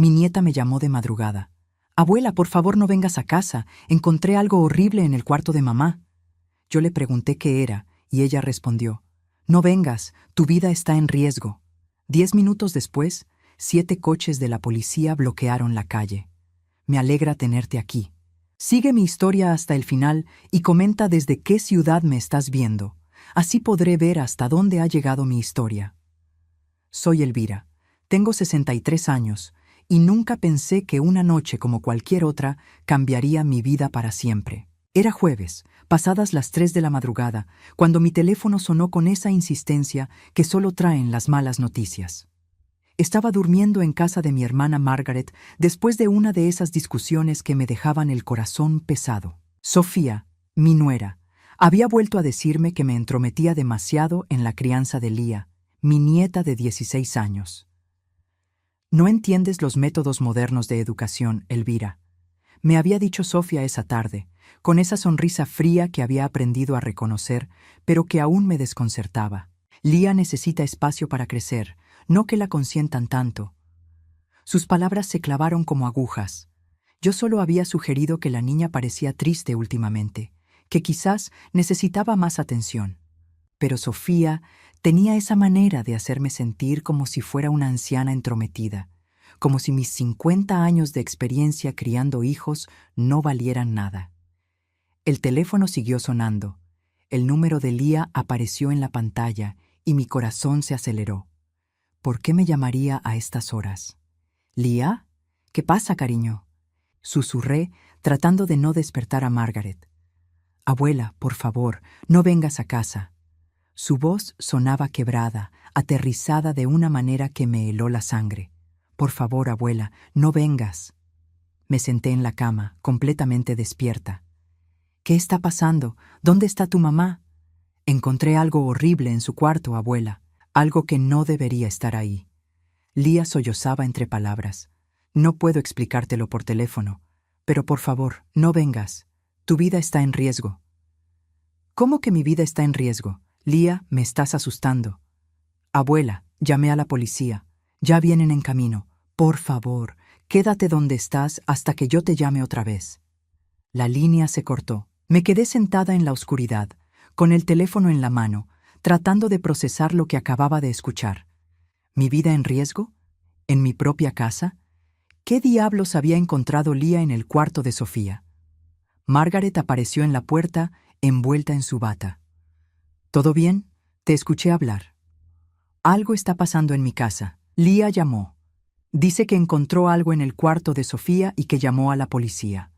Mi nieta me llamó de madrugada. Abuela, por favor no vengas a casa, encontré algo horrible en el cuarto de mamá. Yo le pregunté qué era, y ella respondió, no vengas, tu vida está en riesgo. 10 minutos después, 7 coches de la policía bloquearon la calle. Me alegra tenerte aquí. Sigue mi historia hasta el final y comenta desde qué ciudad me estás viendo. Así podré ver hasta dónde ha llegado mi historia. Soy Elvira. Tengo 63 años y nunca pensé que una noche como cualquier otra cambiaría mi vida para siempre. Era jueves, pasadas las 3 de la madrugada, cuando mi teléfono sonó con esa insistencia que solo traen las malas noticias. Estaba durmiendo en casa de mi hermana Margaret después de una de esas discusiones que me dejaban el corazón pesado. Sofía, mi nuera, había vuelto a decirme que me entrometía demasiado en la crianza de Lía, mi nieta de 16 años. No entiendes los métodos modernos de educación, Elvira, me había dicho Sofía esa tarde, con esa sonrisa fría que había aprendido a reconocer, pero que aún me desconcertaba. Lía necesita espacio para crecer, no que la consientan tanto. Sus palabras se clavaron como agujas. Yo solo había sugerido que la niña parecía triste últimamente, que quizás necesitaba más atención. Pero Sofía tenía esa manera de hacerme sentir como si fuera una anciana entrometida, como si mis 50 años de experiencia criando hijos no valieran nada. El teléfono siguió sonando. El número de Lía apareció en la pantalla y mi corazón se aceleró. ¿Por qué me llamaría a estas horas? ¿Lía? ¿Qué pasa, cariño? Susurré, tratando de no despertar a Margaret. Abuela, por favor, no vengas a casa. Su voz sonaba quebrada, aterrizada de una manera que me heló la sangre. Por favor, abuela, no vengas. Me senté en la cama, completamente despierta. ¿Qué está pasando? ¿Dónde está tu mamá? Encontré algo horrible en su cuarto, abuela, algo que no debería estar ahí. Lía sollozaba entre palabras. No puedo explicártelo por teléfono, pero por favor, no vengas. Tu vida está en riesgo. ¿Cómo que mi vida está en riesgo? Lía, me estás asustando. Abuela, llamé a la policía. Ya vienen en camino. Por favor, quédate donde estás hasta que yo te llame otra vez. La línea se cortó. Me quedé sentada en la oscuridad, con el teléfono en la mano, tratando de procesar lo que acababa de escuchar. ¿Mi vida en riesgo? ¿En mi propia casa? ¿Qué diablos había encontrado Lía en el cuarto de Sofía? Margaret apareció en la puerta, envuelta en su bata. ¿Todo bien? Te escuché hablar. Algo está pasando en mi casa. Lía llamó. Dice que encontró algo en el cuarto de Sofía y que llamó a la policía.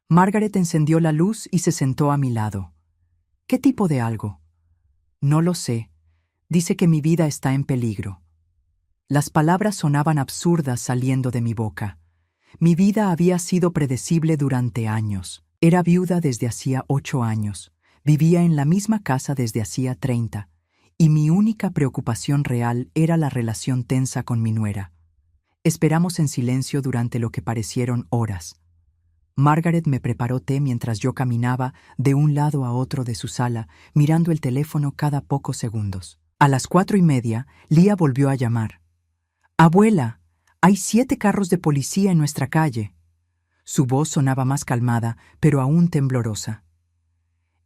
Margaret encendió la luz y se sentó a mi lado. ¿Qué tipo de algo? No lo sé. Dice que mi vida está en peligro. Las palabras sonaban absurdas saliendo de mi boca. Mi vida había sido predecible durante años. Era viuda desde hacía 8 años. Vivía en la misma casa desde hacía 30. Y mi única preocupación real era la relación tensa con mi nuera. Esperamos en silencio durante lo que parecieron horas. Margaret me preparó té mientras yo caminaba de un lado a otro de su sala, mirando el teléfono cada pocos segundos. A las 4:30, Lía volvió a llamar. «Abuela, hay 7 carros de policía en nuestra calle». Su voz sonaba más calmada, pero aún temblorosa.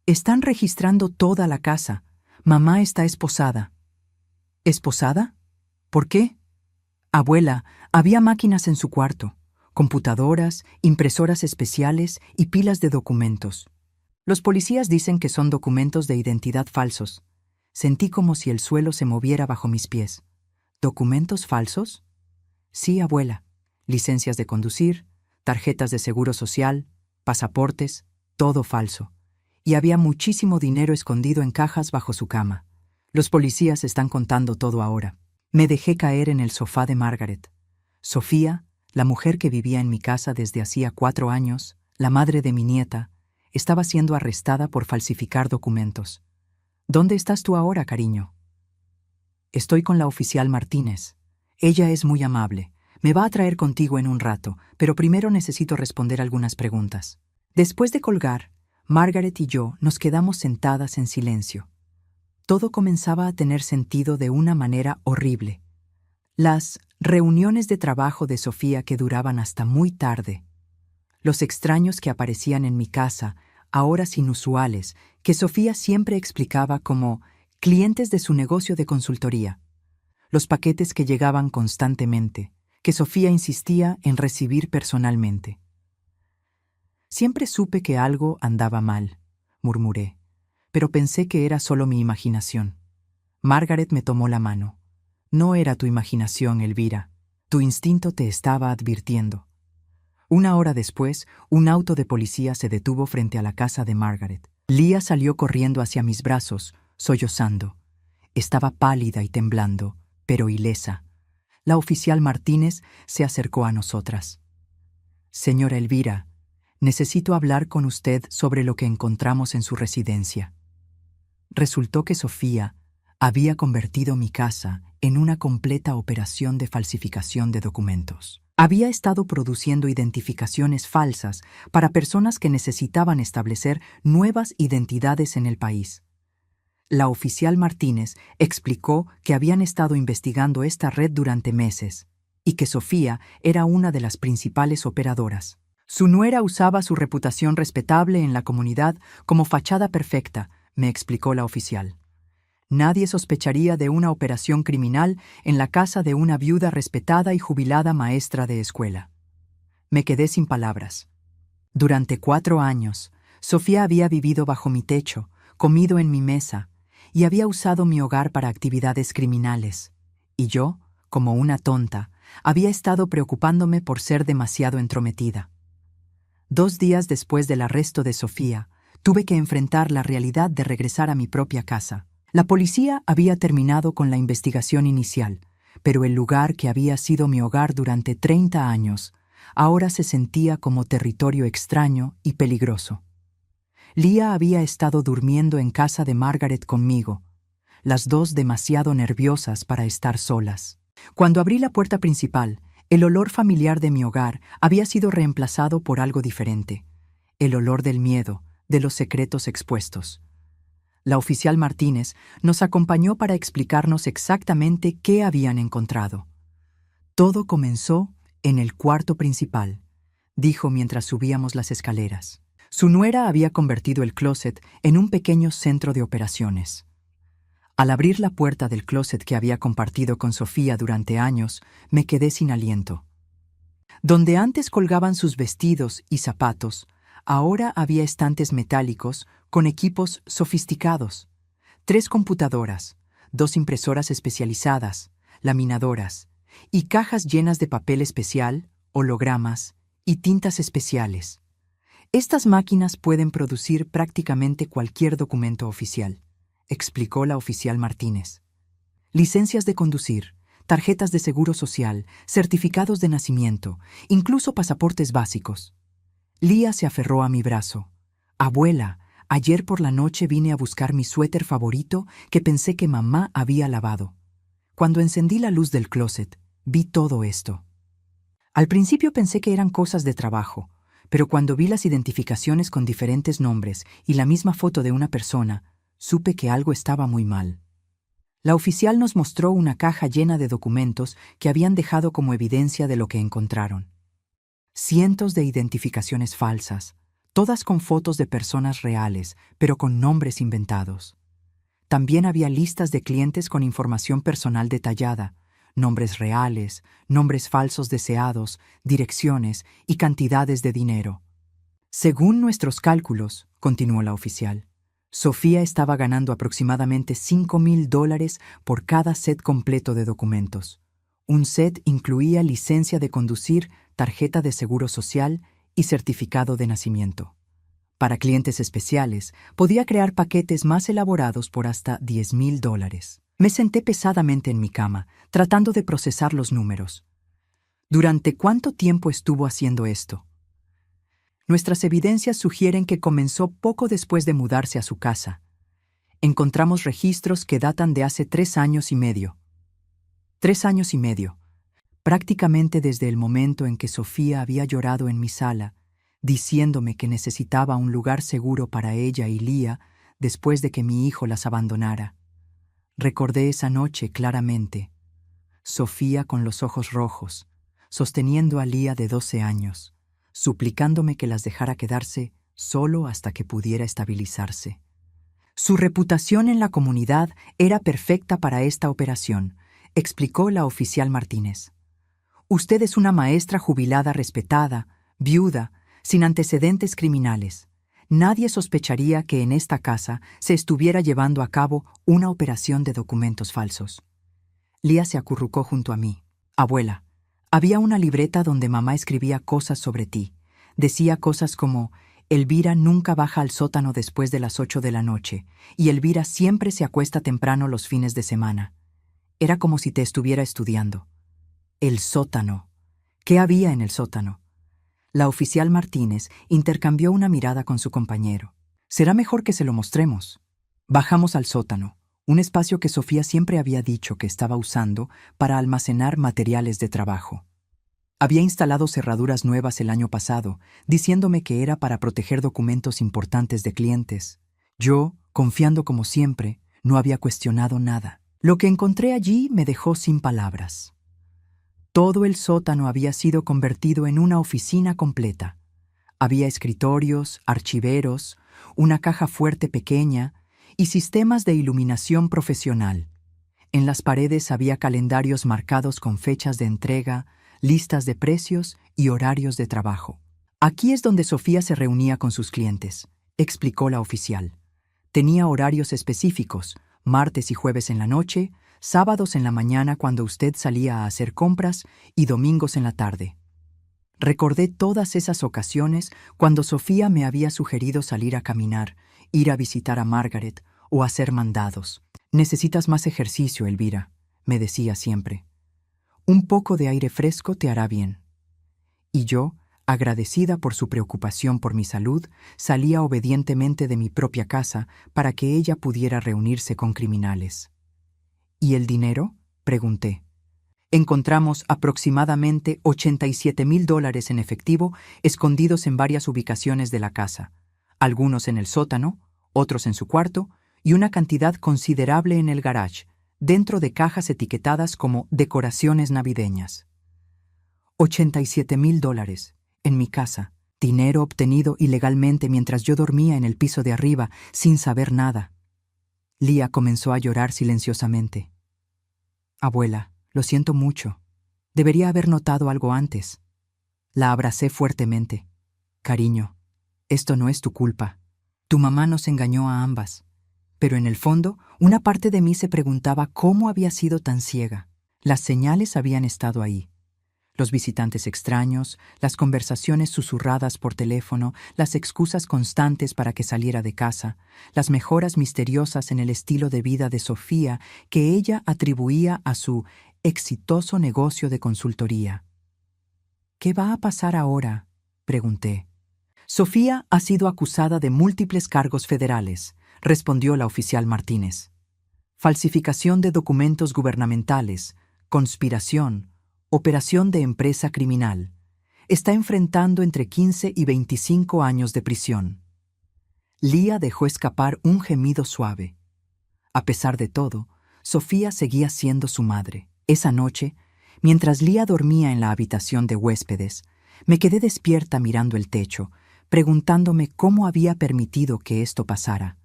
«Están registrando toda la casa. Mamá está esposada». ¿Esposada? ¿Por qué? Abuela, había máquinas en su cuarto. Computadoras, impresoras especiales y pilas de documentos. Los policías dicen que son documentos de identidad falsos. Sentí como si el suelo se moviera bajo mis pies. ¿Documentos falsos? Sí, abuela. Licencias de conducir, tarjetas de seguro social, pasaportes, todo falso. Y había muchísimo dinero escondido en cajas bajo su cama. Los policías están contando todo ahora. Me dejé caer en el sofá de Margaret. Sofía, la mujer que vivía en mi casa desde hacía 4 años, la madre de mi nieta, estaba siendo arrestada por falsificar documentos. ¿Dónde estás tú ahora, cariño? Estoy con la oficial Martínez. Ella es muy amable. Me va a traer contigo en un rato, pero primero necesito responder algunas preguntas. Después de colgar, Margaret y yo nos quedamos sentadas en silencio. Todo comenzaba a tener sentido de una manera horrible. Las Reuniones de trabajo de Sofía que duraban hasta muy tarde. Los extraños que aparecían en mi casa a horas inusuales, que Sofía siempre explicaba como clientes de su negocio de consultoría. Los paquetes que llegaban constantemente, que Sofía insistía en recibir personalmente. Siempre supe que algo andaba mal, murmuré, pero pensé que era solo mi imaginación. Margaret me tomó la mano. No era tu imaginación, Elvira. Tu instinto te estaba advirtiendo. Una hora después, un auto de policía se detuvo frente a la casa de Margaret. Leah salió corriendo hacia mis brazos, sollozando. Estaba pálida y temblando, pero ilesa. La oficial Martínez se acercó a nosotras. Señora Elvira, necesito hablar con usted sobre lo que encontramos en su residencia. Resultó que Sofía había convertido mi casa en una completa operación de falsificación de documentos. Había estado produciendo identificaciones falsas para personas que necesitaban establecer nuevas identidades en el país. La oficial Martínez explicó que habían estado investigando esta red durante meses y que Sofía era una de las principales operadoras. Su nuera usaba su reputación respetable en la comunidad como fachada perfecta, me explicó la oficial. Nadie sospecharía de una operación criminal en la casa de una viuda respetada y jubilada maestra de escuela. Me quedé sin palabras. Durante 4 años, Sofía había vivido bajo mi techo, comido en mi mesa, y había usado mi hogar para actividades criminales. Y yo, como una tonta, había estado preocupándome por ser demasiado entrometida. 2 días después del arresto de Sofía, tuve que enfrentar la realidad de regresar a mi propia casa. La policía había terminado con la investigación inicial, pero el lugar que había sido mi hogar durante 30 años ahora se sentía como territorio extraño y peligroso. Leah había estado durmiendo en casa de Margaret conmigo, las dos demasiado nerviosas para estar solas. Cuando abrí la puerta principal, el olor familiar de mi hogar había sido reemplazado por algo diferente, el olor del miedo, de los secretos expuestos. La oficial Martínez nos acompañó para explicarnos exactamente qué habían encontrado. Todo comenzó en el cuarto principal, dijo mientras subíamos las escaleras. Su nuera había convertido el closet en un pequeño centro de operaciones. Al abrir la puerta del closet que había compartido con Sofía durante años, me quedé sin aliento. Donde antes colgaban sus vestidos y zapatos, ahora había estantes metálicos con equipos sofisticados. 3 computadoras, 2 impresoras especializadas, laminadoras, y cajas llenas de papel especial, hologramas y tintas especiales. Estas máquinas pueden producir prácticamente cualquier documento oficial, explicó la oficial Martínez. Licencias de conducir, tarjetas de seguro social, certificados de nacimiento, incluso pasaportes básicos. Leah se aferró a mi brazo. Abuela, ayer por la noche vine a buscar mi suéter favorito que pensé que mamá había lavado. Cuando encendí la luz del closet, vi todo esto. Al principio pensé que eran cosas de trabajo, pero cuando vi las identificaciones con diferentes nombres y la misma foto de una persona, supe que algo estaba muy mal. La oficial nos mostró una caja llena de documentos que habían dejado como evidencia de lo que encontraron. Cientos de identificaciones falsas, todas con fotos de personas reales, pero con nombres inventados. También había listas de clientes con información personal detallada, nombres reales, nombres falsos deseados, direcciones y cantidades de dinero. Según nuestros cálculos, continuó la oficial, Sofía estaba ganando aproximadamente $5,000 por cada set completo de documentos. Un set incluía licencia de conducir, tarjeta de seguro social y certificado de nacimiento. Para clientes especiales, podía crear paquetes más elaborados por hasta $10,000. Me senté pesadamente en mi cama, tratando de procesar los números. ¿Durante cuánto tiempo estuvo haciendo esto? Nuestras evidencias sugieren que comenzó poco después de mudarse a su casa. Encontramos registros que datan de hace 3 años y medio. 3 años y medio, prácticamente desde el momento en que Sofía había llorado en mi sala, diciéndome que necesitaba un lugar seguro para ella y Leah después de que mi hijo las abandonara. Recordé esa noche claramente. Sofía con los ojos rojos, sosteniendo a Lía de 12 años, suplicándome que las dejara quedarse solo hasta que pudiera estabilizarse. Su reputación en la comunidad era perfecta para esta operación, explicó la oficial Martínez. Usted es una maestra jubilada respetada, viuda, sin antecedentes criminales. Nadie sospecharía que en esta casa se estuviera llevando a cabo una operación de documentos falsos. Lía se acurrucó junto a mí. Abuela, había una libreta donde mamá escribía cosas sobre ti. Decía cosas como: Elvira nunca baja al sótano después de las 8 de la noche, y Elvira siempre se acuesta temprano los fines de semana. Era como si te estuviera estudiando. El sótano. ¿Qué había en el sótano? La oficial Martínez intercambió una mirada con su compañero. Será mejor que se lo mostremos. Bajamos al sótano, un espacio que Sofía siempre había dicho que estaba usando para almacenar materiales de trabajo. Había instalado cerraduras nuevas el año pasado, diciéndome que era para proteger documentos importantes de clientes. Yo, confiando como siempre, no había cuestionado nada. Lo que encontré allí me dejó sin palabras. Todo el sótano había sido convertido en una oficina completa. Había escritorios, archiveros, una caja fuerte pequeña y sistemas de iluminación profesional. En las paredes había calendarios marcados con fechas de entrega, listas de precios y horarios de trabajo. Aquí es donde Sofía se reunía con sus clientes, explicó la oficial. Tenía horarios específicos, martes y jueves en la noche, sábados en la mañana cuando usted salía a hacer compras y domingos en la tarde. Recordé todas esas ocasiones cuando Sofía me había sugerido salir a caminar, ir a visitar a Margaret o hacer mandados. Necesitas más ejercicio, Elvira, me decía siempre. Un poco de aire fresco te hará bien. Y yo, agradecida por su preocupación por mi salud, salía obedientemente de mi propia casa para que ella pudiera reunirse con criminales. ¿Y el dinero?, pregunté. Encontramos aproximadamente $87,000 en efectivo escondidos en varias ubicaciones de la casa, algunos en el sótano, otros en su cuarto y una cantidad considerable en el garage, dentro de cajas etiquetadas como decoraciones navideñas. $87,000 en mi casa, dinero obtenido ilegalmente mientras yo dormía en el piso de arriba sin saber nada. Lía comenzó a llorar silenciosamente. Abuela, lo siento mucho. Debería haber notado algo antes. La abracé fuertemente. Cariño, esto no es tu culpa. Tu mamá nos engañó a ambas. Pero en el fondo, una parte de mí se preguntaba cómo había sido tan ciega. Las señales habían estado ahí. Los visitantes extraños, las conversaciones susurradas por teléfono, las excusas constantes para que saliera de casa, las mejoras misteriosas en el estilo de vida de Sofía que ella atribuía a su exitoso negocio de consultoría. ¿Qué va a pasar ahora?, pregunté. Sofía ha sido acusada de múltiples cargos federales, respondió la oficial Martínez. Falsificación de documentos gubernamentales, conspiración, operación de empresa criminal. Está enfrentando entre 15 y 25 años de prisión. Lía dejó escapar un gemido suave. A pesar de todo, Sofía seguía siendo su madre. Esa noche, mientras Lía dormía en la habitación de huéspedes, me quedé despierta mirando el techo, preguntándome cómo había permitido que esto pasara.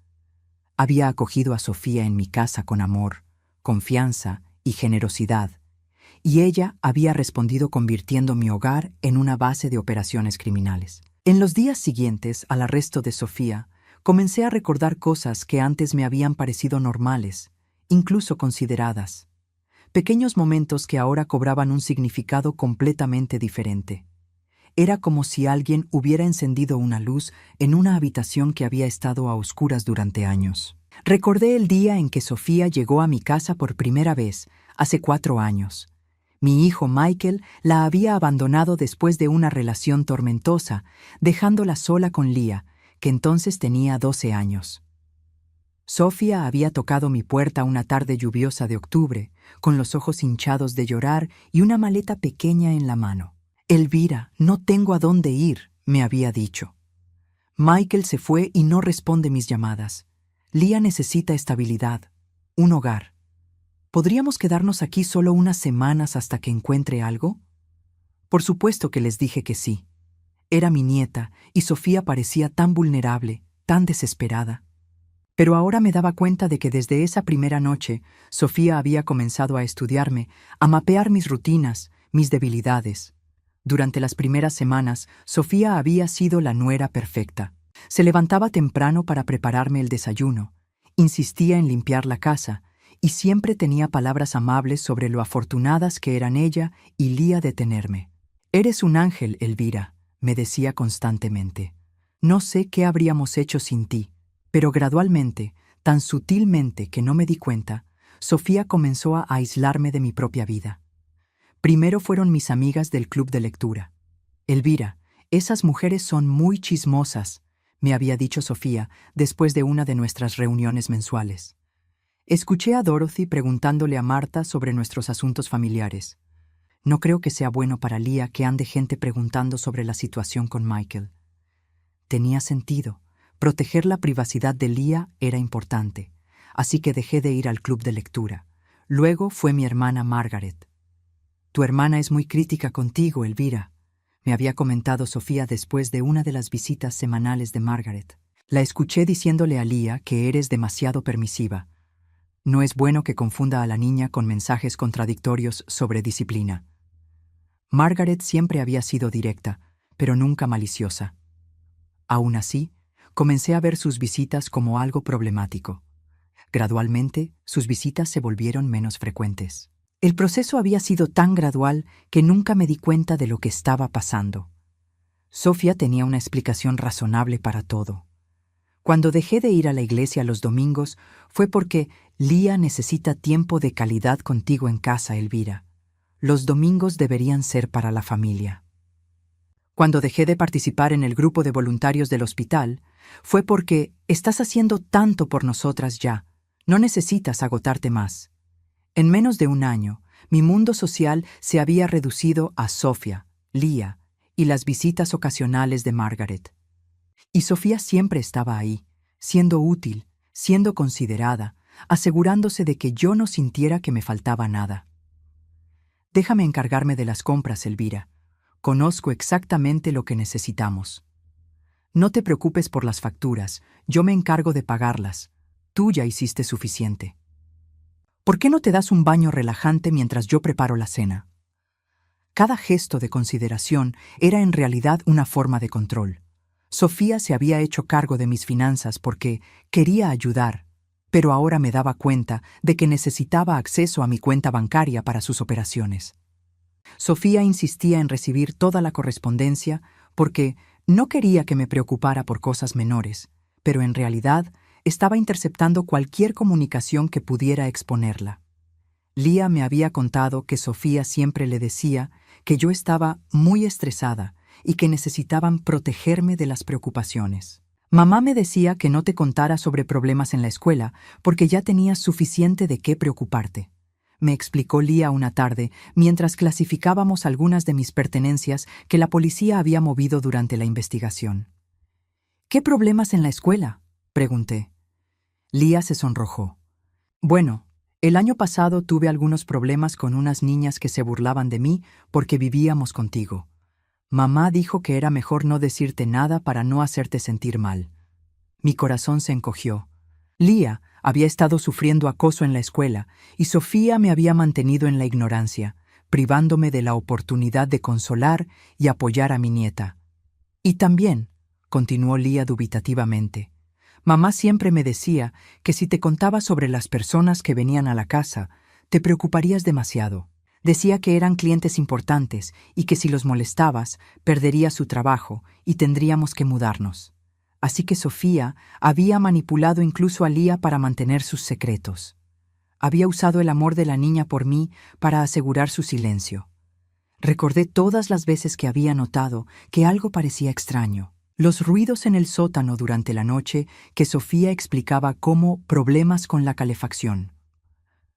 Había acogido a Sofía en mi casa con amor, confianza y generosidad, y ella había respondido convirtiendo mi hogar en una base de operaciones criminales. En los días siguientes al arresto de Sofía, comencé a recordar cosas que antes me habían parecido normales, incluso consideradas. Pequeños momentos que ahora cobraban un significado completamente diferente. Era como si alguien hubiera encendido una luz en una habitación que había estado a oscuras durante años. Recordé el día en que Sofía llegó a mi casa por primera vez, hace 4 años. Mi hijo Michael la había abandonado después de una relación tormentosa, dejándola sola con Lía, que entonces tenía 12 años. Sofía había tocado mi puerta una tarde lluviosa de octubre, con los ojos hinchados de llorar y una maleta pequeña en la mano. Elvira, no tengo a dónde ir, me había dicho. Michael se fue y no responde mis llamadas. Lía necesita estabilidad, un hogar. ¿podríamos quedarnos aquí solo unas semanas hasta que encuentre algo? Por supuesto que les dije que sí. Era mi nieta, y Sofía parecía tan vulnerable, tan desesperada. Pero ahora me daba cuenta de que desde esa primera noche, Sofía había comenzado a estudiarme, a mapear mis rutinas, mis debilidades. Durante las primeras semanas, Sofía había sido la nuera perfecta. Se levantaba temprano para prepararme el desayuno, insistía en limpiar la casa, y siempre tenía palabras amables sobre lo afortunadas que eran ella y Lía de tenerme. «Eres un ángel, Elvira», me decía constantemente. «No sé qué habríamos hecho sin ti». Pero gradualmente, tan sutilmente que no me di cuenta, Sofía comenzó a aislarme de mi propia vida. Primero fueron mis amigas del club de lectura. «Elvira, esas mujeres son muy chismosas», me había dicho Sofía después de una de nuestras reuniones mensuales. Escuché a Dorothy preguntándole a Marta sobre nuestros asuntos familiares. No creo que sea bueno para Lía que ande gente preguntando sobre la situación con Michael. Tenía sentido. Proteger la privacidad de Lía era importante, así que dejé de ir al club de lectura. Luego fue mi hermana Margaret. «Tu hermana es muy crítica contigo, Elvira», me había comentado Sofía después de una de las visitas semanales de Margaret. La escuché diciéndole a Lía que eres demasiado permisiva. No es bueno que confunda a la niña con mensajes contradictorios sobre disciplina. Margaret siempre había sido directa, pero nunca maliciosa. Aún así, comencé a ver sus visitas como algo problemático. Gradualmente, sus visitas se volvieron menos frecuentes. El proceso había sido tan gradual que nunca me di cuenta de lo que estaba pasando. Sofía tenía una explicación razonable para todo. Cuando dejé de ir a la iglesia los domingos fue porque Lía necesita tiempo de calidad contigo en casa, Elvira. Los domingos deberían ser para la familia. Cuando dejé de participar en el grupo de voluntarios del hospital, fue porque estás haciendo tanto por nosotras ya, no necesitas agotarte más. En menos de un año, mi mundo social se había reducido a Sofía, Lía y las visitas ocasionales de Margaret. Y Sofía siempre estaba ahí, siendo útil, siendo considerada, asegurándose de que yo no sintiera que me faltaba nada. «Déjame encargarme de las compras, Elvira. Conozco exactamente lo que necesitamos. No te preocupes por las facturas, yo me encargo de pagarlas. Tú ya hiciste suficiente. ¿Por qué no te das un baño relajante mientras yo preparo la cena?» Cada gesto de consideración era en realidad una forma de control. Sofía se había hecho cargo de mis finanzas porque quería ayudar, pero ahora me daba cuenta de que necesitaba acceso a mi cuenta bancaria para sus operaciones. Sofía insistía en recibir toda la correspondencia porque no quería que me preocupara por cosas menores, pero en realidad estaba interceptando cualquier comunicación que pudiera exponerla. Lía me había contado que Sofía siempre le decía que yo estaba muy estresada y que necesitaban protegerme de las preocupaciones. «Mamá me decía que no te contara sobre problemas en la escuela porque ya tenías suficiente de qué preocuparte», me explicó Lía una tarde mientras clasificábamos algunas de mis pertenencias que la policía había movido durante la investigación. «¿Qué problemas en la escuela?», pregunté. Lía se sonrojó. «Bueno, el año pasado tuve algunos problemas con unas niñas que se burlaban de mí porque vivíamos contigo. Mamá dijo que era mejor no decirte nada para no hacerte sentir mal». Mi corazón se encogió. Lía había estado sufriendo acoso en la escuela y Sofía me había mantenido en la ignorancia, privándome de la oportunidad de consolar y apoyar a mi nieta. «Y también», continuó Lía dubitativamente, «mamá siempre me decía que si te contaba sobre las personas que venían a la casa, te preocuparías demasiado. Decía que eran clientes importantes y que si los molestabas, perderías su trabajo y tendríamos que mudarnos. Así que Sofía había manipulado incluso a Lía para mantener sus secretos. Había usado el amor de la niña por mí para asegurar su silencio. Recordé todas las veces que había notado que algo parecía extraño. Los ruidos en el sótano durante la noche que Sofía explicaba como problemas con la calefacción.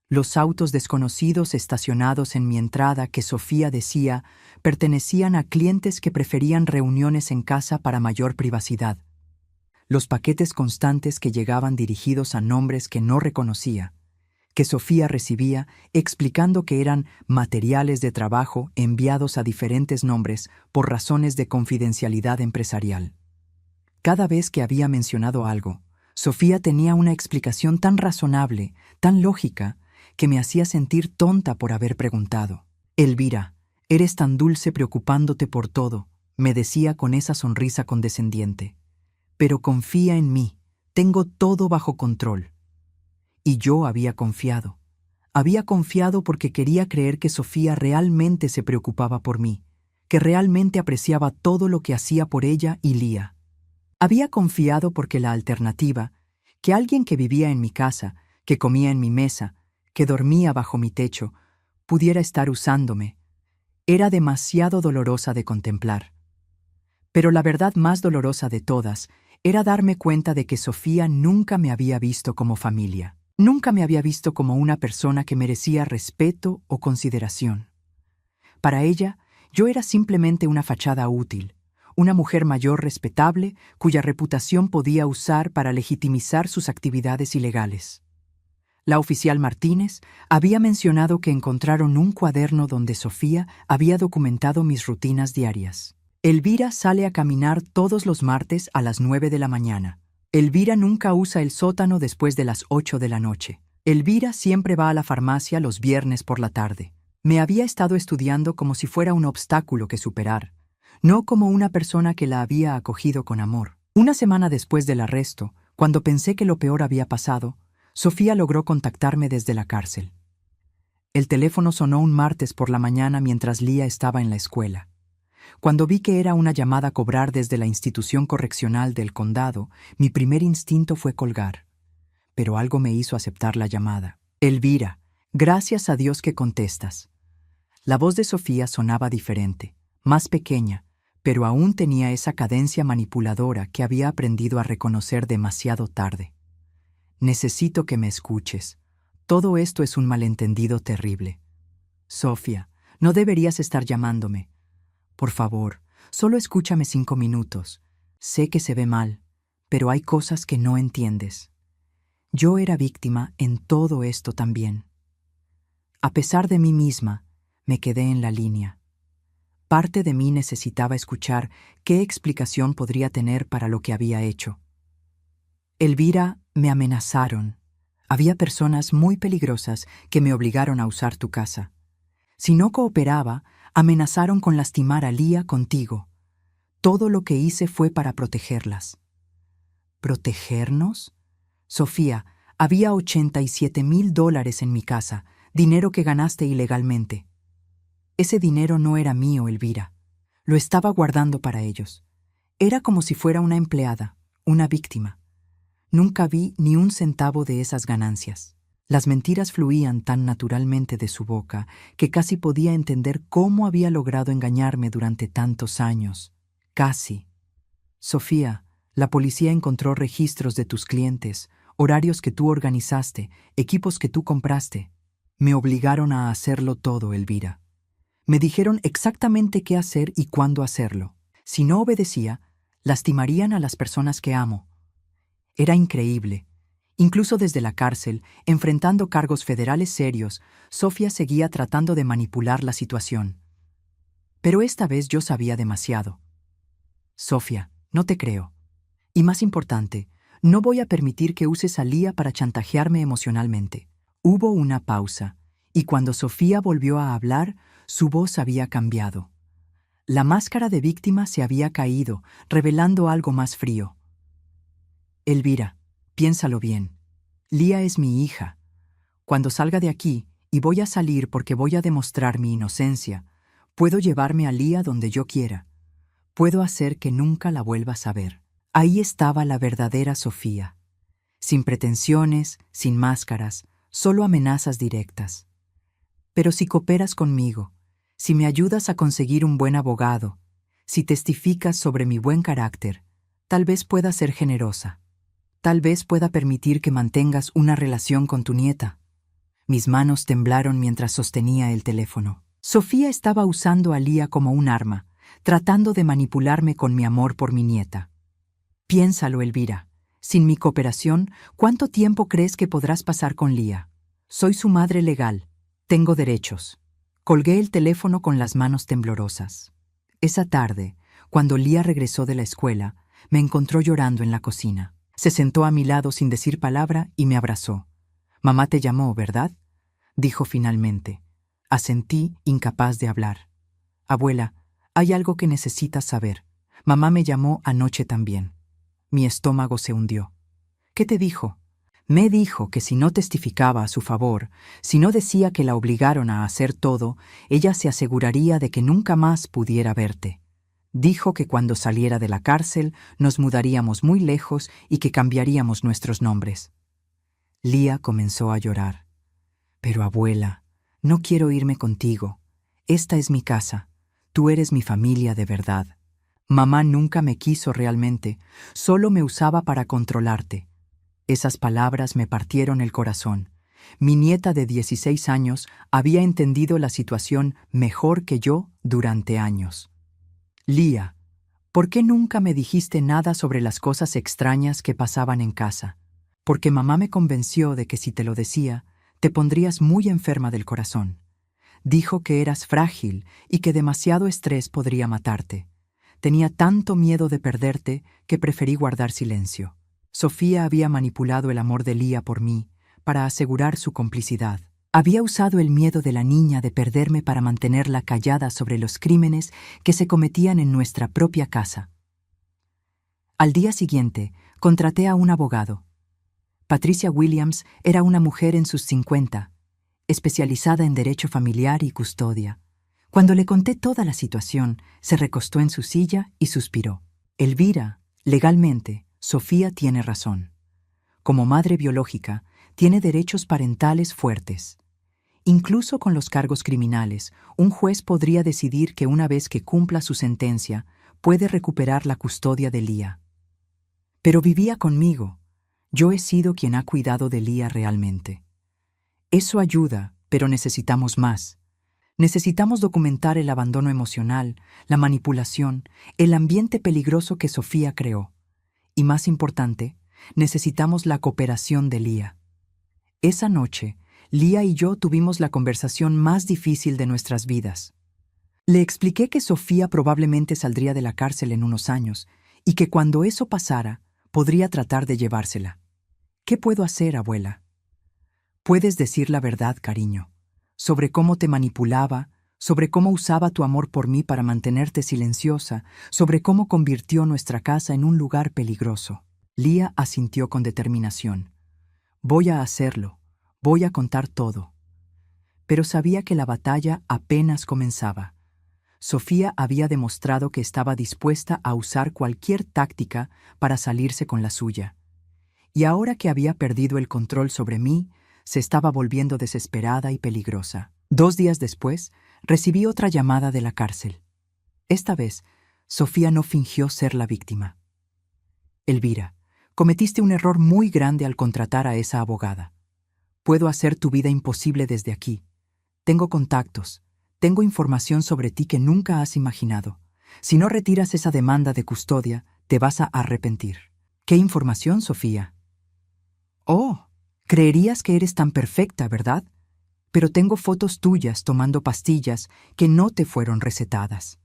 Los autos desconocidos estacionados en mi entrada que Sofía decía pertenecían a clientes que preferían reuniones en casa para mayor privacidad. Los paquetes constantes que llegaban dirigidos a nombres que no reconocía. que Sofía recibía explicando que eran materiales de trabajo enviados a diferentes nombres por razones de confidencialidad empresarial. Cada vez que había mencionado algo, Sofía tenía una explicación tan razonable, tan lógica, que me hacía sentir tonta por haber preguntado. Elvira, eres tan dulce preocupándote por todo, me decía con esa sonrisa condescendiente. Pero confía en mí, tengo todo bajo control. Y yo había confiado. Había confiado porque quería creer que Sofía realmente se preocupaba por mí, que realmente apreciaba todo lo que hacía por ella y Lía. Había confiado porque la alternativa, que alguien que vivía en mi casa, que comía en mi mesa, que dormía bajo mi techo, pudiera estar usándome, era demasiado dolorosa de contemplar. Pero la verdad más dolorosa de todas era darme cuenta de que Sofía nunca me había visto como familia. Nunca me había visto como una persona que merecía respeto o consideración. Para ella, yo era simplemente una fachada útil, una mujer mayor respetable cuya reputación podía usar para legitimizar sus actividades ilegales. La oficial Martínez había mencionado que encontraron un cuaderno donde Sofía había documentado mis rutinas diarias. Elvira sale a caminar todos los martes a las 9 de la mañana. Elvira nunca usa el sótano después de las 8 de la noche. Elvira siempre va a la farmacia los viernes por la tarde. Me había estado estudiando como si fuera un obstáculo que superar, no como una persona que la había acogido con amor. Una semana después del arresto, cuando pensé que lo peor había pasado, Sofía logró contactarme desde la cárcel. El teléfono sonó un martes por la mañana mientras Lía estaba en la escuela. Cuando vi que era una llamada a cobrar desde la institución correccional del condado, mi primer instinto fue colgar. Pero algo me hizo aceptar la llamada. Elvira, gracias a Dios que contestas. La voz de Sofía sonaba diferente, más pequeña, pero aún tenía esa cadencia manipuladora que había aprendido a reconocer demasiado tarde. Necesito que me escuches. Todo esto es un malentendido terrible. Sofía, no deberías estar llamándome. Por favor, solo escúchame 5 minutos. Sé que se ve mal, pero hay cosas que no entiendes. Yo era víctima en todo esto también. A pesar de mí misma, me quedé en la línea. Parte de mí necesitaba escuchar qué explicación podría tener para lo que había hecho. Elvira, me amenazaron. Había personas muy peligrosas que me obligaron a usar tu casa. Si no cooperaba, amenazaron con lastimar a Lía contigo. Todo lo que hice fue para protegerlas. ¿Protegernos? Sofía, había $87,000 en mi casa, dinero que ganaste ilegalmente. Ese dinero no era mío, Elvira. Lo estaba guardando para ellos. Era como si fuera una empleada, una víctima. Nunca vi ni un centavo de esas ganancias. Las mentiras fluían tan naturalmente de su boca que casi podía entender cómo había logrado engañarme durante tantos años. Casi. Sofía, la policía encontró registros de tus clientes, horarios que tú organizaste, equipos que tú compraste. Me obligaron a hacerlo todo, Elvira. Me dijeron exactamente qué hacer y cuándo hacerlo. Si no obedecía, lastimarían a las personas que amo. Era increíble. Incluso desde la cárcel, enfrentando cargos federales serios, Sofía seguía tratando de manipular la situación. Pero esta vez yo sabía demasiado. Sofía, no te creo. Y más importante, no voy a permitir que uses a Lía para chantajearme emocionalmente. Hubo una pausa, y cuando Sofía volvió a hablar, su voz había cambiado. La máscara de víctima se había caído, revelando algo más frío. Elvira, piénsalo bien. Lía es mi hija. Cuando salga de aquí, y voy a salir porque voy a demostrar mi inocencia, puedo llevarme a Lía donde yo quiera. Puedo hacer que nunca la vuelvas a ver. Ahí estaba la verdadera Sofía. Sin pretensiones, sin máscaras, solo amenazas directas. Pero si cooperas conmigo, si me ayudas a conseguir un buen abogado, si testificas sobre mi buen carácter, tal vez pueda ser generosa. Tal vez pueda permitir que mantengas una relación con tu nieta. Mis manos temblaron mientras sostenía el teléfono. Sofía estaba usando a Lía como un arma, tratando de manipularme con mi amor por mi nieta. Piénsalo, Elvira. Sin mi cooperación, ¿cuánto tiempo crees que podrás pasar con Lía? Soy su madre legal. Tengo derechos. Colgué el teléfono con las manos temblorosas. Esa tarde, cuando Lía regresó de la escuela, me encontró llorando en la cocina. Se sentó a mi lado sin decir palabra y me abrazó. «Mamá te llamó, ¿verdad?», dijo finalmente. Asentí, incapaz de hablar. «Abuela, hay algo que necesitas saber. Mamá me llamó anoche también». Mi estómago se hundió. «¿Qué te dijo?». Me dijo que si no testificaba a su favor, si no decía que la obligaron a hacer todo, ella se aseguraría de que nunca más pudiera verte. Dijo que cuando saliera de la cárcel nos mudaríamos muy lejos y que cambiaríamos nuestros nombres. Lía comenzó a llorar. «Pero abuela, no quiero irme contigo. Esta es mi casa. Tú eres mi familia de verdad. Mamá nunca me quiso realmente, solo me usaba para controlarte». Esas palabras me partieron el corazón. Mi nieta de 16 años había entendido la situación mejor que yo durante años. «Lía, ¿por qué nunca me dijiste nada sobre las cosas extrañas que pasaban en casa? Porque mamá me convenció de que si te lo decía, te pondrías muy enferma del corazón. Dijo que eras frágil y que demasiado estrés podría matarte. Tenía tanto miedo de perderte que preferí guardar silencio». Sofía había manipulado el amor de Lía por mí para asegurar su complicidad. Había usado el miedo de la niña de perderme para mantenerla callada sobre los crímenes que se cometían en nuestra propia casa. Al día siguiente, contraté a un abogado. Patricia Williams era una mujer en sus 50, especializada en derecho familiar y custodia. Cuando le conté toda la situación, se recostó en su silla y suspiró. «Elvira, legalmente, Sofía tiene razón. Como madre biológica, tiene derechos parentales fuertes. Incluso con los cargos criminales, un juez podría decidir que una vez que cumpla su sentencia, puede recuperar la custodia de Lía. Pero vivía conmigo. Yo he sido quien ha cuidado de Lía realmente. Eso ayuda, pero necesitamos más. Necesitamos documentar el abandono emocional, la manipulación, el ambiente peligroso que Sofía creó. Y más importante, necesitamos la cooperación de Lía». Esa noche, Lía y yo tuvimos la conversación más difícil de nuestras vidas. Le expliqué que Sofía probablemente saldría de la cárcel en unos años y que cuando eso pasara, podría tratar de llevársela. «¿Qué puedo hacer, abuela?». «Puedes decir la verdad, cariño, sobre cómo te manipulaba, sobre cómo usaba tu amor por mí para mantenerte silenciosa, sobre cómo convirtió nuestra casa en un lugar peligroso». Lía asintió con determinación. «Voy a hacerlo, voy a contar todo». Pero sabía que la batalla apenas comenzaba. Sofía había demostrado que estaba dispuesta a usar cualquier táctica para salirse con la suya. Y ahora que había perdido el control sobre mí, se estaba volviendo desesperada y peligrosa. 2 días después, recibí otra llamada de la cárcel. Esta vez, Sofía no fingió ser la víctima. «Elvira, cometiste un error muy grande al contratar a esa abogada. Puedo hacer tu vida imposible desde aquí. Tengo contactos, tengo información sobre ti que nunca has imaginado. Si no retiras esa demanda de custodia, te vas a arrepentir». «¿Qué información, Sofía?». «Oh, creerías que eres tan perfecta, ¿verdad? Pero tengo fotos tuyas tomando pastillas que no te fueron recetadas.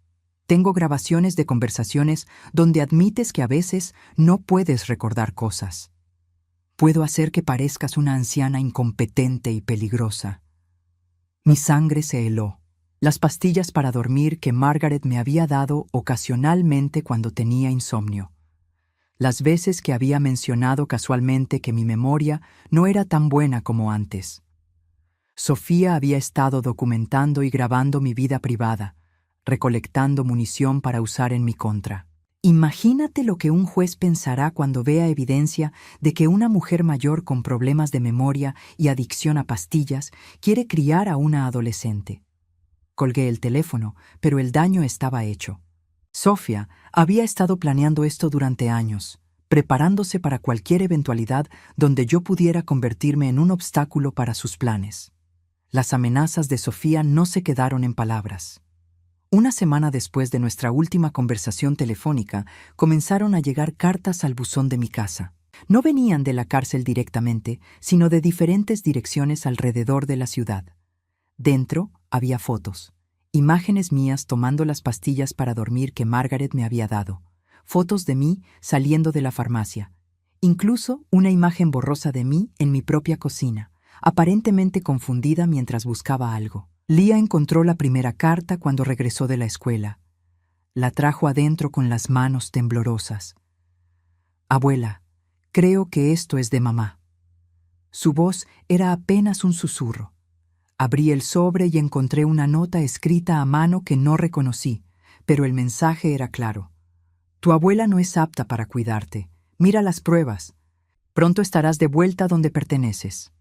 Tengo grabaciones de conversaciones donde admites que a veces no puedes recordar cosas. Puedo hacer que parezcas una anciana incompetente y peligrosa». Mi sangre se heló. Las pastillas para dormir que Margaret me había dado ocasionalmente cuando tenía insomnio. Las veces que había mencionado casualmente que mi memoria no era tan buena como antes. Sofía había estado documentando y grabando mi vida privada, recolectando munición para usar en mi contra. Imagínate lo que un juez pensará cuando vea evidencia de que una mujer mayor con problemas de memoria y adicción a pastillas quiere criar a una adolescente. Colgué el teléfono, pero el daño estaba hecho. Sofía había estado planeando esto durante años, preparándose para cualquier eventualidad donde yo pudiera convertirme en un obstáculo para sus planes. Las amenazas de Sofía no se quedaron en palabras. Una semana después de nuestra última conversación telefónica, comenzaron a llegar cartas al buzón de mi casa. No venían de la cárcel directamente, sino de diferentes direcciones alrededor de la ciudad. Dentro había fotos, imágenes mías tomando las pastillas para dormir que Margaret me había dado, fotos de mí saliendo de la farmacia, incluso una imagen borrosa de mí en mi propia cocina, aparentemente confundida mientras buscaba algo. Leah encontró la primera carta cuando regresó de la escuela. La trajo adentro con las manos temblorosas. «Abuela, creo que esto es de mamá». Su voz era apenas un susurro. Abrí el sobre y encontré una nota escrita a mano que no reconocí, pero el mensaje era claro. «Tu abuela no es apta para cuidarte. Mira las pruebas. Pronto estarás de vuelta donde perteneces».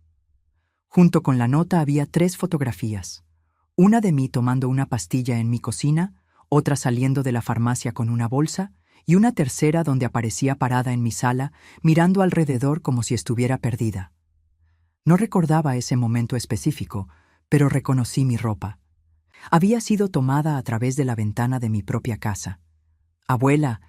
Junto con la nota había 3 fotografías. Una de mí tomando una pastilla en mi cocina, otra saliendo de la farmacia con una bolsa, y una tercera donde aparecía parada en mi sala, mirando alrededor como si estuviera perdida. No recordaba ese momento específico, pero reconocí mi ropa. Había sido tomada a través de la ventana de mi propia casa. «Abuela,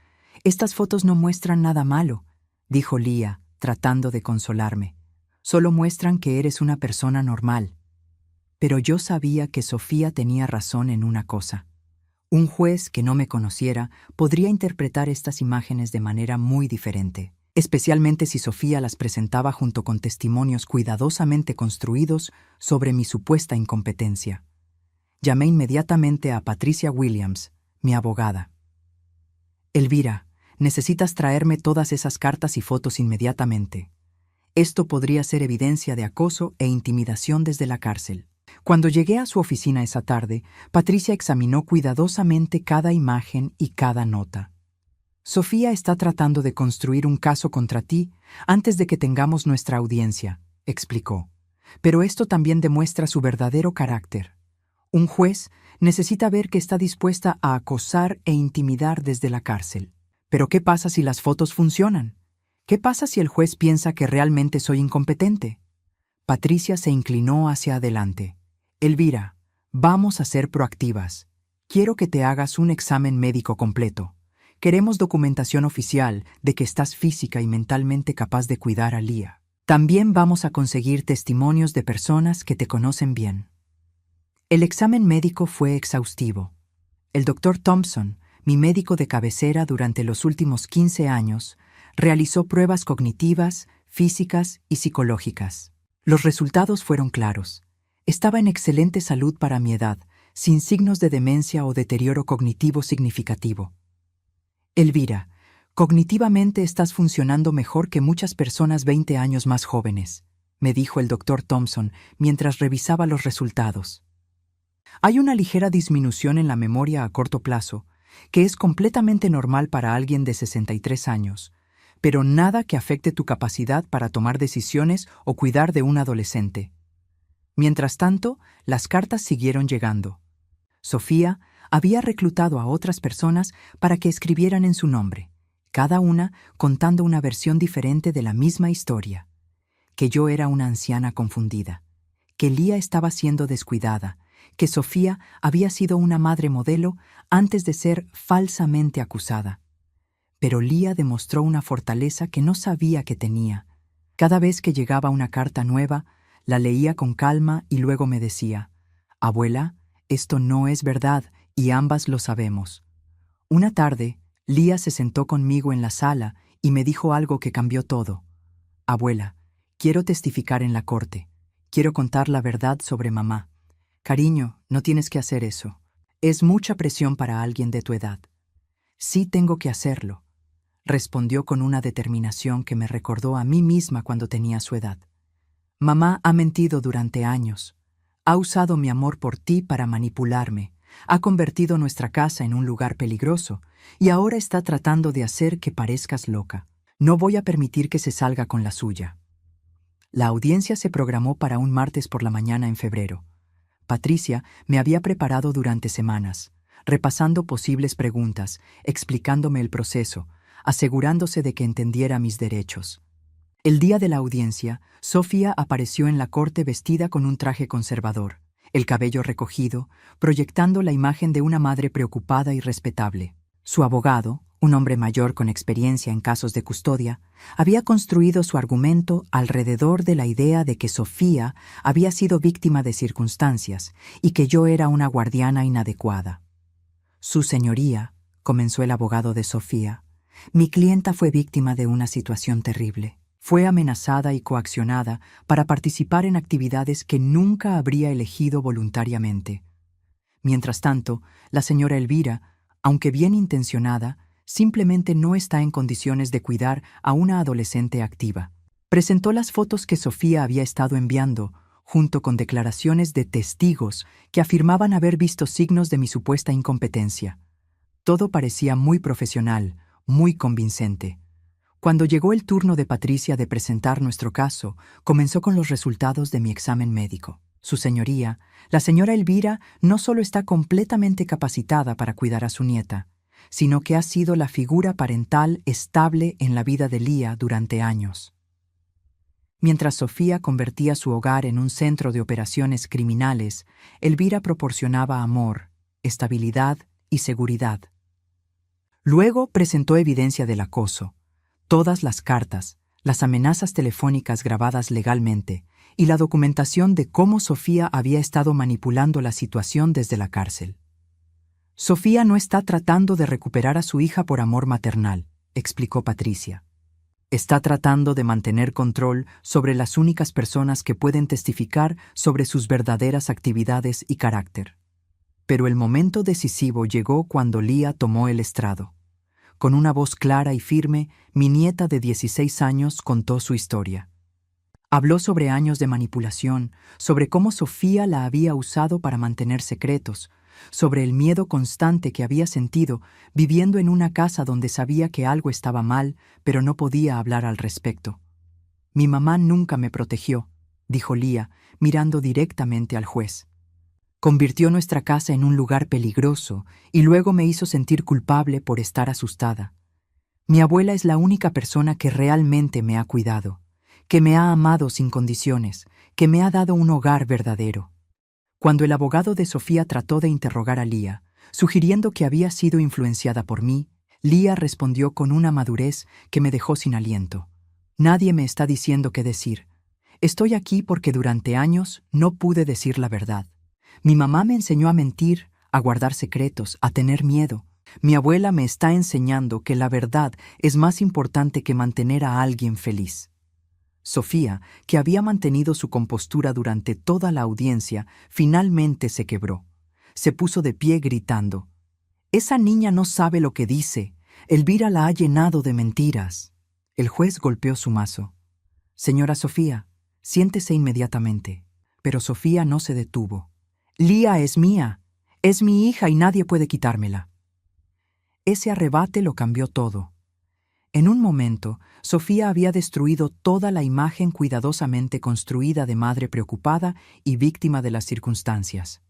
estas fotos no muestran nada malo», dijo Leah, tratando de consolarme. «Solo muestran que eres una persona normal». Pero yo sabía que Sofía tenía razón en una cosa. Un juez que no me conociera podría interpretar estas imágenes de manera muy diferente, especialmente si Sofía las presentaba junto con testimonios cuidadosamente construidos sobre mi supuesta incompetencia. Llamé inmediatamente a Patricia Williams, mi abogada. «Elvira, necesitas traerme todas esas cartas y fotos inmediatamente. Esto podría ser evidencia de acoso e intimidación desde la cárcel». Cuando llegué a su oficina esa tarde, Patricia examinó cuidadosamente cada imagen y cada nota. «Sofía está tratando de construir un caso contra ti antes de que tengamos nuestra audiencia», explicó. «Pero esto también demuestra su verdadero carácter. Un juez necesita ver que está dispuesta a acosar e intimidar desde la cárcel. Pero ¿qué pasa si las fotos funcionan? ¿Qué pasa si el juez piensa que realmente soy incompetente?» Patricia se inclinó hacia adelante. «Elvira, vamos a ser proactivas. Quiero que te hagas un examen médico completo. Queremos documentación oficial de que estás física y mentalmente capaz de cuidar a Leah. También vamos a conseguir testimonios de personas que te conocen bien». El examen médico fue exhaustivo. El Dr. Thompson, mi médico de cabecera durante los últimos 15 años, realizó pruebas cognitivas, físicas y psicológicas. Los resultados fueron claros. Estaba en excelente salud para mi edad, sin signos de demencia o deterioro cognitivo significativo. «Elvira, cognitivamente estás funcionando mejor que muchas personas 20 años más jóvenes», me dijo el Dr. Thompson mientras revisaba los resultados. «Hay una ligera disminución en la memoria a corto plazo, que es completamente normal para alguien de 63 años, pero nada que afecte tu capacidad para tomar decisiones o cuidar de un adolescente». Mientras tanto, las cartas siguieron llegando. Sofía había reclutado a otras personas para que escribieran en su nombre, cada una contando una versión diferente de la misma historia. Que yo era una anciana confundida, que Leah estaba siendo descuidada, que Sofía había sido una madre modelo antes de ser falsamente acusada. Pero Leah demostró una fortaleza que no sabía que tenía. Cada vez que llegaba una carta nueva, la leía con calma y luego me decía: «Abuela, esto no es verdad y ambas lo sabemos». Una tarde, Leah se sentó conmigo en la sala y me dijo algo que cambió todo. «Abuela, quiero testificar en la corte. Quiero contar la verdad sobre mamá. Cariño, no tienes que hacer eso. Es mucha presión para alguien de tu edad». «Sí tengo que hacerlo», respondió con una determinación que me recordó a mí misma cuando tenía su edad. «Mamá ha mentido durante años. Ha usado mi amor por ti para manipularme. Ha convertido nuestra casa en un lugar peligroso y ahora está tratando de hacer que parezcas loca. No voy a permitir que se salga con la suya». La audiencia se programó para un martes por la mañana en febrero. Patricia me había preparado durante semanas, repasando posibles preguntas, explicándome el proceso, asegurándose de que entendiera mis derechos. El día de la audiencia, Sofía apareció en la corte vestida con un traje conservador, el cabello recogido, proyectando la imagen de una madre preocupada y respetable. Su abogado, un hombre mayor con experiencia en casos de custodia, había construido su argumento alrededor de la idea de que Sofía había sido víctima de circunstancias y que yo era una guardiana inadecuada. Su señoría, comenzó el abogado de Sofía, mi clienta fue víctima de una situación terrible. Fue amenazada y coaccionada para participar en actividades que nunca habría elegido voluntariamente. Mientras tanto, la señora Elvira, aunque bien intencionada, simplemente no está en condiciones de cuidar a una adolescente activa. Presentó las fotos que Sofía había estado enviando, junto con declaraciones de testigos que afirmaban haber visto signos de mi supuesta incompetencia. Todo parecía muy profesional, muy convincente. Cuando llegó el turno de Patricia de presentar nuestro caso, comenzó con los resultados de mi examen médico. Su señoría, la señora Elvira, no solo está completamente capacitada para cuidar a su nieta, sino que ha sido la figura parental estable en la vida de Lía durante años. Mientras Sofía convertía su hogar en un centro de operaciones criminales, Elvira proporcionaba amor, estabilidad y seguridad. Luego presentó evidencia del acoso, todas las cartas, las amenazas telefónicas grabadas legalmente y la documentación de cómo Sofía había estado manipulando la situación desde la cárcel. Sofía no está tratando de recuperar a su hija por amor maternal, explicó Patricia. Está tratando de mantener control sobre las únicas personas que pueden testificar sobre sus verdaderas actividades y carácter. Pero el momento decisivo llegó cuando Lía tomó el estrado. Con una voz clara y firme, mi nieta de 16 años contó su historia. Habló sobre años de manipulación, sobre cómo Sofía la había usado para mantener secretos, sobre el miedo constante que había sentido viviendo en una casa donde sabía que algo estaba mal, pero no podía hablar al respecto. Mi mamá nunca me protegió, dijo Lía, mirando directamente al juez. Convirtió nuestra casa en un lugar peligroso y luego me hizo sentir culpable por estar asustada. Mi abuela es la única persona que realmente me ha cuidado, que me ha amado sin condiciones, que me ha dado un hogar verdadero. Cuando el abogado de Sofía trató de interrogar a Lía, sugiriendo que había sido influenciada por mí, Lía respondió con una madurez que me dejó sin aliento. Nadie me está diciendo qué decir. Estoy aquí porque durante años no pude decir la verdad. Mi mamá me enseñó a mentir, a guardar secretos, a tener miedo. Mi abuela me está enseñando que la verdad es más importante que mantener a alguien feliz. Sofía, que había mantenido su compostura durante toda la audiencia, finalmente se quebró. Se puso de pie gritando: «Esa niña no sabe lo que dice. Elvira la ha llenado de mentiras». El juez golpeó su mazo. «Señora Sofía, siéntese inmediatamente». Pero Sofía no se detuvo. «Lía es mía. Es mi hija y nadie puede quitármela». Ese arrebate lo cambió todo. En un momento, Sofía había destruido toda la imagen cuidadosamente construida de madre preocupada y víctima de las circunstancias.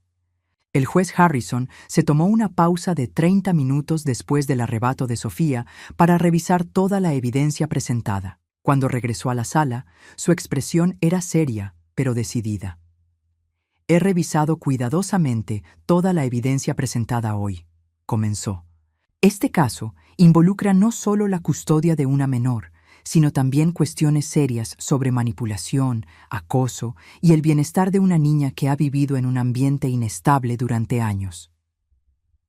El juez Harrison se tomó una pausa de 30 minutos después del arrebato de Sofía para revisar toda la evidencia presentada. Cuando regresó a la sala, su expresión era seria, pero decidida. «He revisado cuidadosamente toda la evidencia presentada hoy», comenzó. «Este caso involucra no solo la custodia de una menor, sino también cuestiones serias sobre manipulación, acoso y el bienestar de una niña que ha vivido en un ambiente inestable durante años».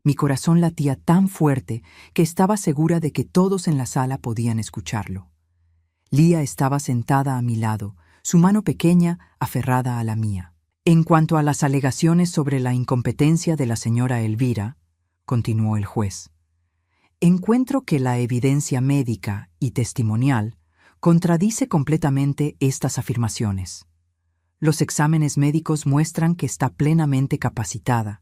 Mi corazón latía tan fuerte que estaba segura de que todos en la sala podían escucharlo. Lía estaba sentada a mi lado, su mano pequeña aferrada a la mía. «En cuanto a las alegaciones sobre la incompetencia de la señora Elvira», continuó el juez, «encuentro que la evidencia médica y testimonial contradice completamente estas afirmaciones. Los exámenes médicos muestran que está plenamente capacitada,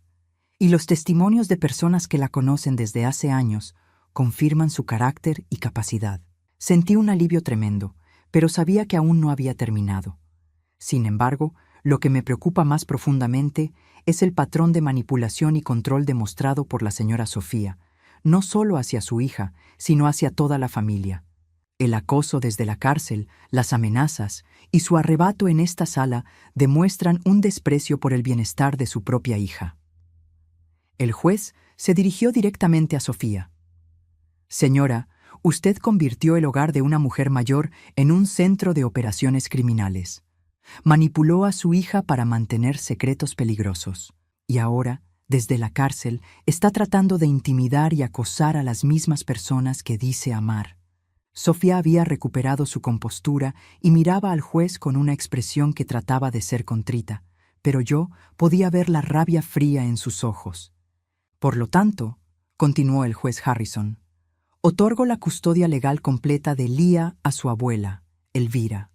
y los testimonios de personas que la conocen desde hace años confirman su carácter y capacidad». Sentí un alivio tremendo, pero sabía que aún no había terminado. Sin embargo, lo que me preocupa más profundamente es el patrón de manipulación y control demostrado por la señora Sofía, no solo hacia su hija, sino hacia toda la familia. El acoso desde la cárcel, las amenazas y su arrebato en esta sala demuestran un desprecio por el bienestar de su propia hija. El juez se dirigió directamente a Sofía. Señora, usted convirtió el hogar de una mujer mayor en un centro de operaciones criminales. Manipuló a su hija para mantener secretos peligrosos. Y ahora, desde la cárcel, está tratando de intimidar y acosar a las mismas personas que dice amar. Sofía había recuperado su compostura y miraba al juez con una expresión que trataba de ser contrita, pero yo podía ver la rabia fría en sus ojos. Por lo tanto, continuó el juez Harrison, otorgo la custodia legal completa de Leah a su abuela, Elvira.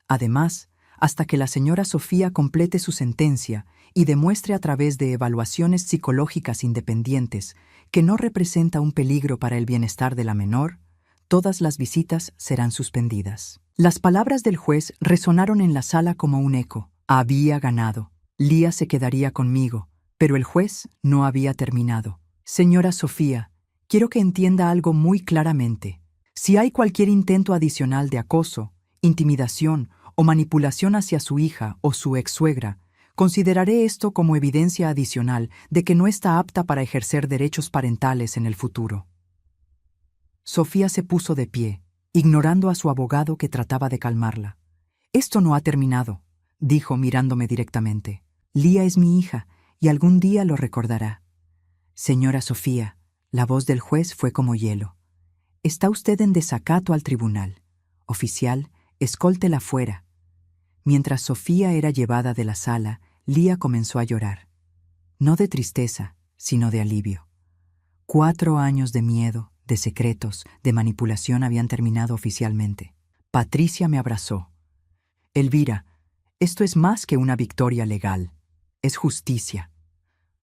Además, hasta que la señora Sofía complete su sentencia y demuestre a través de evaluaciones psicológicas independientes que no representa un peligro para el bienestar de la menor, todas las visitas serán suspendidas. Las palabras del juez resonaron en la sala como un eco. Había ganado. Leah se quedaría conmigo, pero el juez no había terminado. Señora Sofía, quiero que entienda algo muy claramente. Si hay cualquier intento adicional de acoso, intimidación o manipulación hacia su hija o su ex-suegra, consideraré esto como evidencia adicional de que no está apta para ejercer derechos parentales en el futuro. Sofía se puso de pie, ignorando a su abogado que trataba de calmarla. Esto no ha terminado, dijo mirándome directamente. Leah es mi hija y algún día lo recordará. Señora Sofía, la voz del juez fue como hielo. Está usted en desacato al tribunal. Oficial, escóltela fuera. Mientras Sofía era llevada de la sala, Leah comenzó a llorar. No de tristeza, sino de alivio. 4 años de miedo, de secretos, de manipulación habían terminado oficialmente. Patricia me abrazó. Elvira, esto es más que una victoria legal. Es justicia.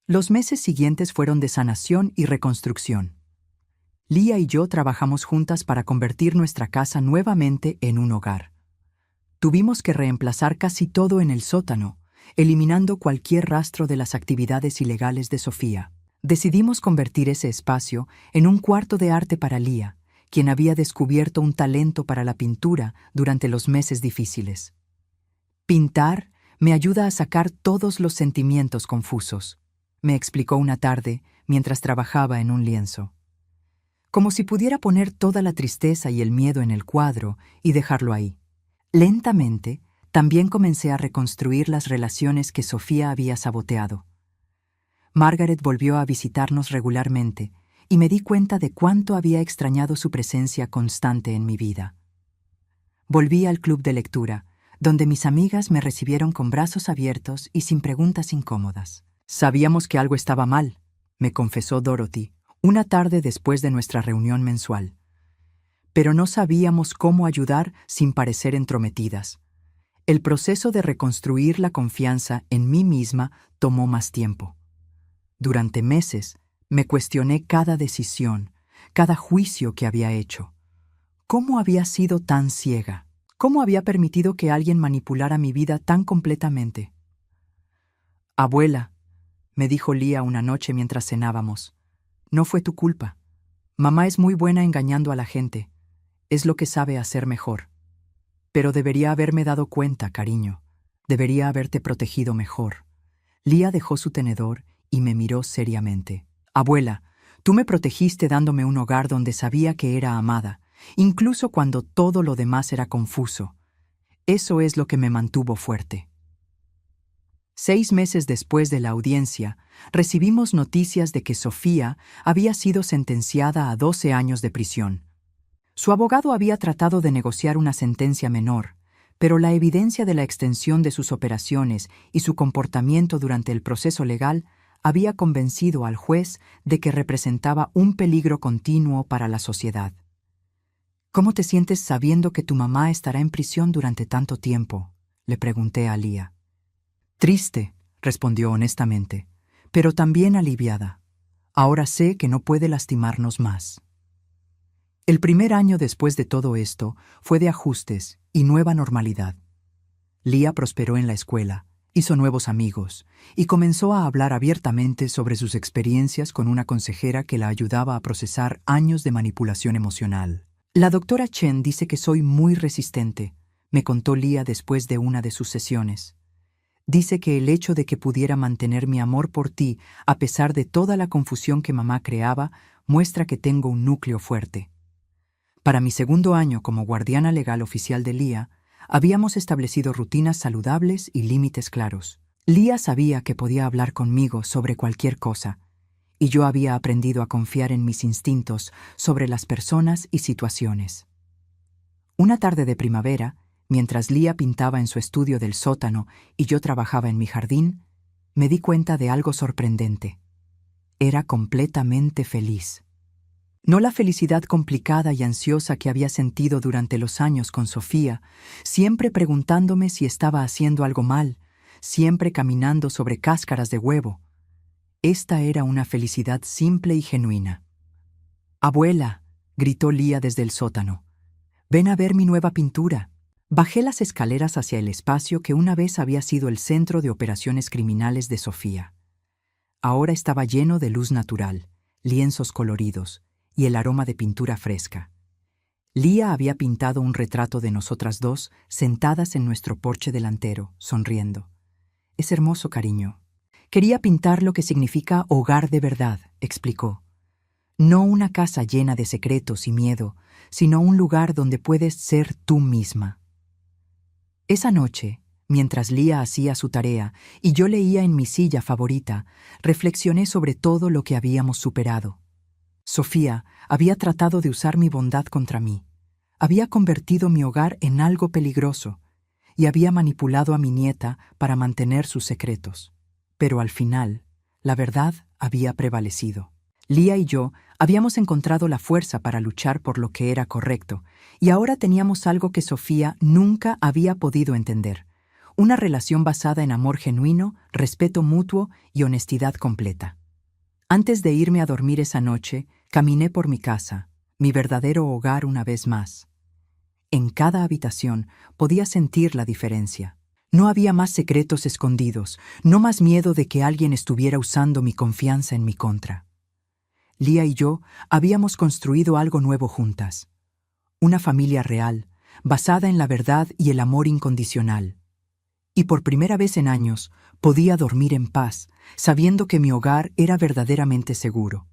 Los meses siguientes fueron de sanación y reconstrucción. Leah y yo trabajamos juntas para convertir nuestra casa nuevamente en un hogar. Tuvimos que reemplazar casi todo en el sótano, eliminando cualquier rastro de las actividades ilegales de Sofía. Decidimos convertir ese espacio en un cuarto de arte para Leah, quien había descubierto un talento para la pintura durante los meses difíciles. Pintar me ayuda a sacar todos los sentimientos confusos, me explicó una tarde mientras trabajaba en un lienzo. Como si pudiera poner toda la tristeza y el miedo en el cuadro y dejarlo ahí. Lentamente, también comencé a reconstruir las relaciones que Sofía había saboteado. Margaret volvió a visitarnos regularmente y me di cuenta de cuánto había extrañado su presencia constante en mi vida. Volví al club de lectura, donde mis amigas me recibieron con brazos abiertos y sin preguntas incómodas. Sabíamos que algo estaba mal, me confesó Dorothy, una tarde después de nuestra reunión mensual. Pero no sabíamos cómo ayudar sin parecer entrometidas. El proceso de reconstruir la confianza en mí misma tomó más tiempo. Durante meses me cuestioné cada decisión, cada juicio que había hecho. ¿Cómo había sido tan ciega? ¿Cómo había permitido que alguien manipulara mi vida tan completamente? Abuela, me dijo Leah una noche mientras cenábamos, no fue tu culpa. Mamá es muy buena engañando a la gente. Es lo que sabe hacer mejor. Pero debería haberme dado cuenta, cariño. Debería haberte protegido mejor. Leah dejó su tenedor y me miró seriamente. Abuela, tú me protegiste dándome un hogar donde sabía que era amada, incluso cuando todo lo demás era confuso. Eso es lo que me mantuvo fuerte. 6 meses después de la audiencia, recibimos noticias de que Sofía había sido sentenciada a 12 años de prisión. Su abogado había tratado de negociar una sentencia menor, pero la evidencia de la extensión de sus operaciones y su comportamiento durante el proceso legal había convencido al juez de que representaba un peligro continuo para la sociedad. ¿Cómo te sientes sabiendo que tu mamá estará en prisión durante tanto tiempo?, le pregunté a Leah. Triste, respondió honestamente, pero también aliviada. Ahora sé que no puede lastimarnos más. El primer año después de todo esto fue de ajustes y nueva normalidad. Leah prosperó en la escuela, hizo nuevos amigos y comenzó a hablar abiertamente sobre sus experiencias con una consejera que la ayudaba a procesar años de manipulación emocional. La doctora Chen dice que soy muy resistente, me contó Leah después de una de sus sesiones. Dice que el hecho de que pudiera mantener mi amor por ti, a pesar de toda la confusión que mamá creaba, muestra que tengo un núcleo fuerte. Para mi segundo año como guardiana legal oficial de Lía, habíamos establecido rutinas saludables y límites claros. Lía sabía que podía hablar conmigo sobre cualquier cosa, y yo había aprendido a confiar en mis instintos sobre las personas y situaciones. Una tarde de primavera, mientras Lía pintaba en su estudio del sótano y yo trabajaba en mi jardín, me di cuenta de algo sorprendente. Era completamente feliz. No la felicidad complicada y ansiosa que había sentido durante los años con Sofía, siempre preguntándome si estaba haciendo algo mal, siempre caminando sobre cáscaras de huevo. Esta era una felicidad simple y genuina. «Abuela», gritó Lía desde el sótano, «ven a ver mi nueva pintura». Bajé las escaleras hacia el espacio que una vez había sido el centro de operaciones criminales de Sofía. Ahora estaba lleno de luz natural, lienzos coloridos y el aroma de pintura fresca. Lía había pintado un retrato de nosotras dos sentadas en nuestro porche delantero, sonriendo. «Es hermoso, cariño. Quería pintar lo que significa hogar de verdad», explicó. «No una casa llena de secretos y miedo, sino un lugar donde puedes ser tú misma». Esa noche, mientras Lía hacía su tarea y yo leía en mi silla favorita, reflexioné sobre todo lo que habíamos superado. Sofía había tratado de usar mi bondad contra mí, había convertido mi hogar en algo peligroso y había manipulado a mi nieta para mantener sus secretos. Pero al final, la verdad había prevalecido. Lía y yo habíamos encontrado la fuerza para luchar por lo que era correcto, y ahora teníamos algo que Sofía nunca había podido entender: una relación basada en amor genuino, respeto mutuo y honestidad completa. Antes de irme a dormir esa noche, caminé por mi casa, mi verdadero hogar una vez más. En cada habitación podía sentir la diferencia. No había más secretos escondidos, no más miedo de que alguien estuviera usando mi confianza en mi contra. Lía y yo habíamos construido algo nuevo juntas. Una familia real, basada en la verdad y el amor incondicional. Y por primera vez en años podía dormir en paz, sabiendo que mi hogar era verdaderamente seguro.